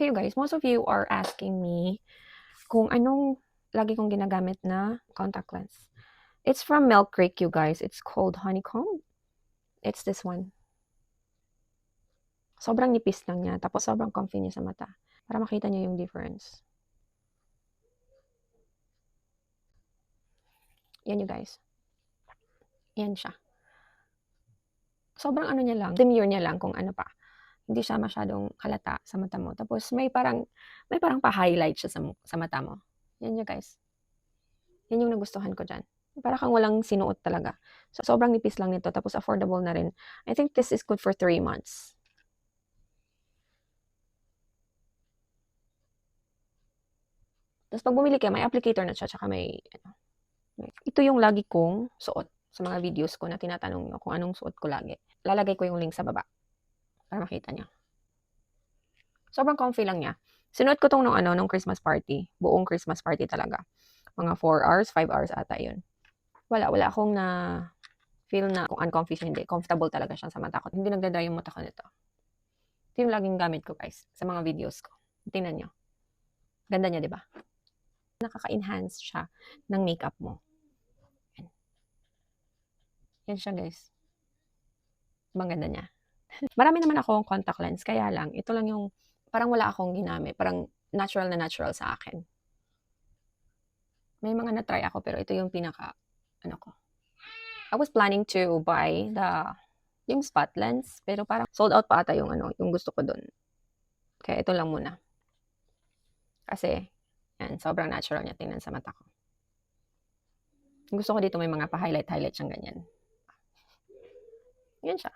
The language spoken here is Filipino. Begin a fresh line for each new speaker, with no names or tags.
Kayo guys, most of you are asking me kung anong lagi kong ginagamit na contact lens. It's from Milk Creek, you guys. It's called Honeycomb. It's this one. Sobrang nipis lang niya, tapos sobrang comfy niya sa mata. Para makita niyo yung difference. Yan you guys. Yan siya. Sobrang ano niya lang, demure niya lang kung ano pa. Hindi siya masyadong halata sa mata mo. Tapos may parang pa-highlight siya sa mata mo. Yan you guys. Yan yung nagustuhan ko dyan. Para kang walang sinuot talaga. So, sobrang nipis lang nito. Tapos affordable na rin. I think this is good for 3 months. Tapos pag bumili kayo, may applicator na siya. Tsaka ito yung lagi kong suot sa mga videos ko na tinatanong nyo kung anong suot ko lagi. Lalagay ko yung link sa baba para makita nyo. Sobrang comfy lang niya. Sinuot ko tong nung Christmas party. Buong Christmas party talaga. Mga 4 hours, 5 hours ata yun. Wala akong na feel na kung uncomfy siya, hindi. Comfortable talaga siya sa mata ko. Hindi nagdadry yung mata ko nito. Ito yung laging gamit ko guys sa mga videos ko. Tingnan nyo. Ganda niya, di ba? Nakaka-enhance siya ng makeup mo. Yan siya guys. Bang ganda niya. Marami naman akong contact lens, kaya lang, ito lang yung, parang wala akong ginamit. Parang natural na natural sa akin. May mga na-try ako, pero ito yung pinaka, ko. I was planning to buy yung spot lens, pero parang sold out pa ata yung yung gusto ko dun. Kaya ito lang muna. Kasi, yan, sobrang natural niya tingnan sa mata ko. Gusto ko dito may mga pa-highlight siyang ganyan. Yan siya.